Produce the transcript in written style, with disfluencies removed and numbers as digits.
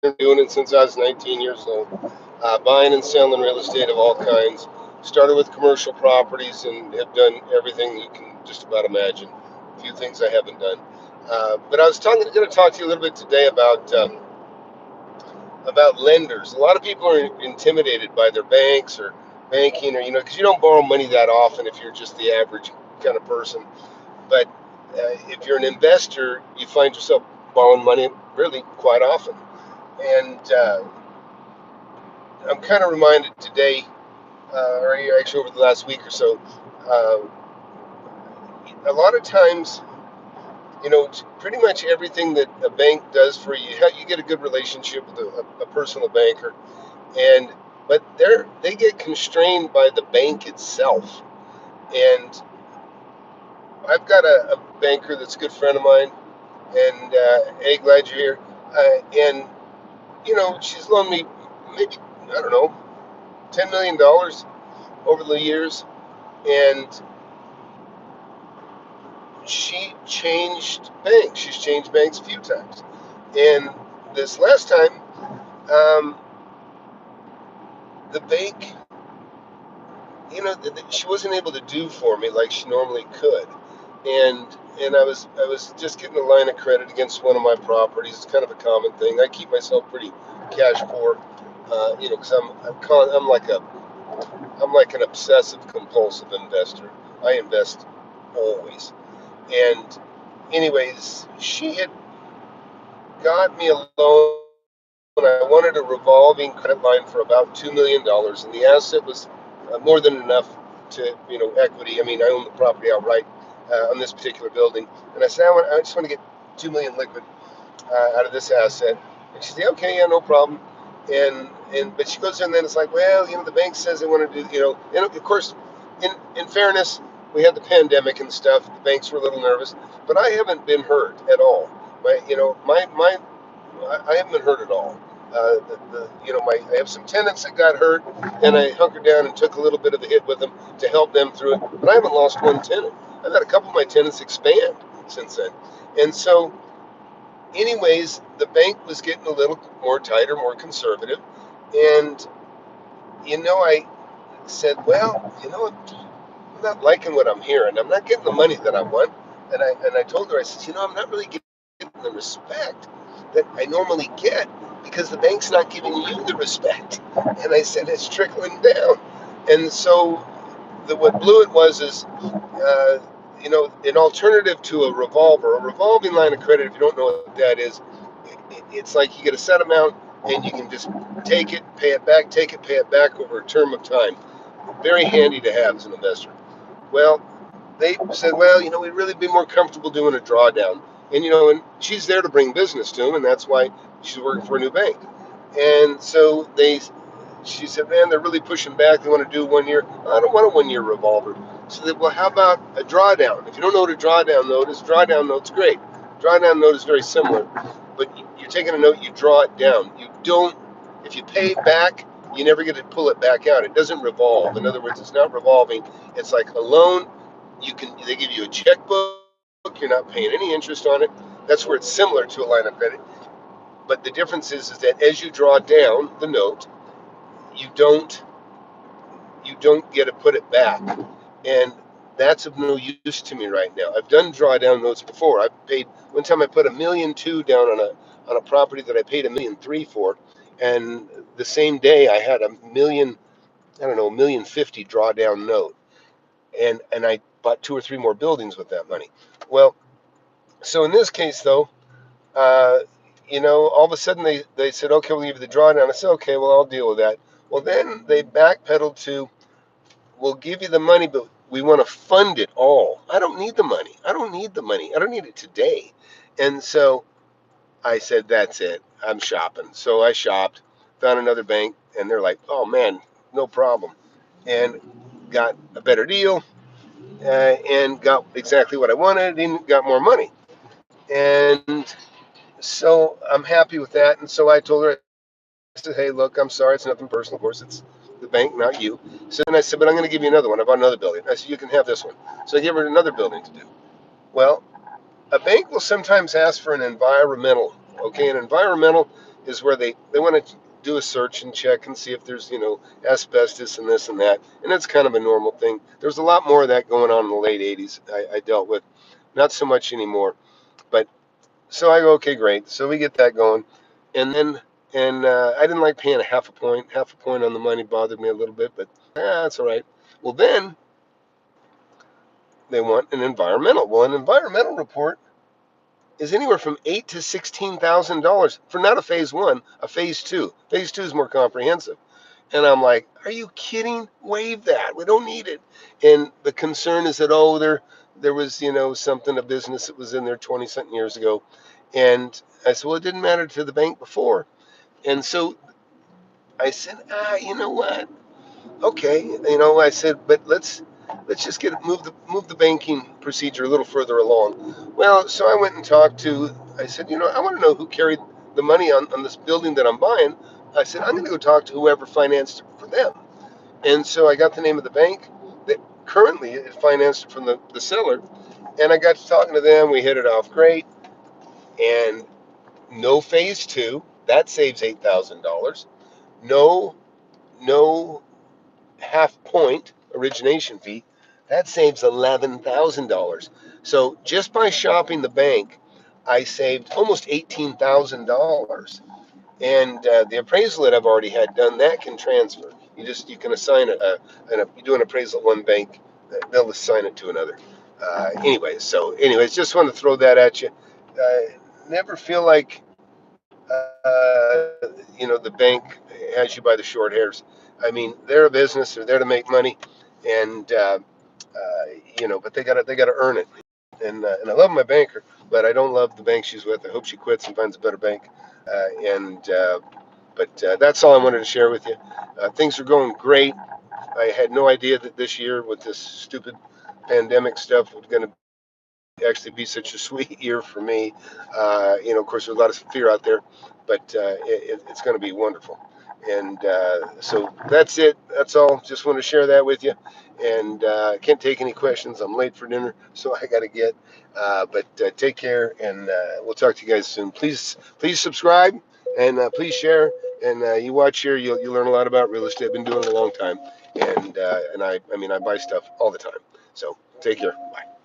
been doing it since I was 19 years old, buying and selling real estate of all kinds. Started with commercial properties and have done everything you can just about imagine. A few things I haven't done. But I was going to talk to you a little bit today about lenders. A lot of people are intimidated by their banks or banking, or because you don't borrow money that often if you're just the average kind of person. But if you're an investor, you find yourself borrowing money really quite often. And I'm kind of reminded today, or actually over the last week or so, uh, a lot of times, pretty much everything that a bank does for you, you get a good relationship with a personal banker, and but they get constrained by the bank itself. And I've got a banker that's a good friend of mine, and hey, glad you're here. And she's loaned me maybe, I don't know, $10 million over the years, and she changed banks. She's changed banks a few times, and this last time, um, the bank, she wasn't able to do for me like she normally could, and I was just getting a line of credit against one of my properties. It's kind of a common thing. I keep myself pretty cash poor, because I'm like an obsessive compulsive investor. I invest always. And anyways, she had got me a loan. I wanted a revolving credit line for about $2 million, and the asset was more than enough to, equity. I mean, I own the property outright on this particular building, and I said, I just want to get 2 million liquid out of this asset. And she said, okay, yeah, no problem. But she goes in, and then it's like, well, the bank says they want to do, and of course, in fairness, we had the pandemic and stuff. The banks were a little nervous, but I haven't been hurt at all. I haven't been hurt at all. I have some tenants that got hurt, and I hunkered down and took a little bit of a hit with them to help them through it. But I haven't lost one tenant. I've had a couple of my tenants expand since then, and so, anyways, the bank was getting a little more tighter, more conservative, and I said, well, I'm not liking what I'm hearing. I'm not getting the money that I want, and I told her, I said, I'm not really getting the respect that I normally get because the bank's not giving you the respect. And I said, it's trickling down. And so what blew it was is, an alternative to a revolving line of credit, if you don't know what that is, it's like you get a set amount and you can just take it, pay it back, take it, pay it back over a term of time. Very handy to have as an investor. Well, they said, well, we'd really be more comfortable doing a drawdown. And she's there to bring business to them, and that's why she's working for a new bank. And so she said, man, they're really pushing back. They want to do 1 year. I don't want a 1 year revolver. So they, well, how about a drawdown? If you don't know what a drawdown note is, drawdown note's great. Drawdown note is very similar, but you're taking a note, you draw it down. You don't, if you pay back, you never get to pull it back out. It doesn't revolve. In other words, it's not revolving. It's like a loan. They give you a checkbook. You're not paying any interest on it. That's where it's similar to a line of credit. But the difference is that as you draw down the note, you don't get to put it back, and that's of no use to me right now. I've done drawdown notes before. I've paid one time. I put $1.2 million down on a property that I paid $1.3 million for, and the same day I had $1.50 million drawdown note, and I bought 2 or 3 more buildings with that money. Well, so in this case though, uh, all of a sudden they said, okay, we'll give you the drawdown. I said, okay, well, I'll deal with that. Well, then they backpedaled to, we'll give you the money, but we want to fund it all. I don't need the money. I don't need the money. I don't need it today. And so I said, that's it. I'm shopping. So I shopped, found another bank, and they're like, oh man, no problem. And got a better deal, and got exactly what I wanted and got more money. And so I'm happy with that. And so I told her, I said, hey, look, I'm sorry. It's nothing personal. Of course, it's the bank, not you. So then I said, but I'm going to give you another one. I bought another building. I said, you can have this one. So I gave her another building to do. Well, a bank will sometimes ask for an environmental. Okay, an environmental is where they want to do a search and check and see if there's, asbestos and this and that. And that's kind of a normal thing. There's a lot more of that going on in the late 80s. I dealt with, not so much anymore. But so I go, okay, great. So we get that going. And then, I didn't like paying half a point. Half a point on the money bothered me a little bit, but that's all right. Well, then they want an environmental. Well, an environmental report is anywhere from $8,000 to $16,000 for not a phase one, a phase two. Phase two is more comprehensive. And I'm like, are you kidding? Waive that. We don't need it. And the concern is that, there was, something, a business that was in there 20 something years ago. And I said, well, it didn't matter to the bank before. And so I said, you know what? Okay. I said, but let's just move the banking procedure a little further along. Well, so I went and talked to, I said, I want to know who carried the money on this building that I'm buying. I said, I'm going to go talk to whoever financed it for them. And so I got the name of the bank that currently is financed from the seller. And I got to talking to them. We hit it off great. And no phase two, that saves $8,000. No, no half point origination fee, that saves $11,000. So just by shopping the bank, I saved almost $18,000. And the appraisal that I've already had done, that can transfer. You can assign you do an appraisal at one bank, they'll assign it to another. Anyways, just want to throw that at you. Never feel like the bank has you by the short hairs. I mean, they're a business; they're there to make money, and but they gotta earn it. And I love my banker, but I don't love the bank she's with. I hope she quits and finds a better bank. But that's all I wanted to share with you. Things are going great. I had no idea that this year with this stupid pandemic stuff was going to actually be such a sweet year for me. Of course, there's a lot of fear out there, but it's going to be wonderful. And so that's it. That's all. Just want to share that with you. And I can't take any questions. I'm late for dinner, so I got to get. But take care, and we'll talk to you guys soon. Please subscribe, and please share. And you watch here, you'll learn a lot about real estate. I've been doing it a long time, and I buy stuff all the time. So take care. Bye.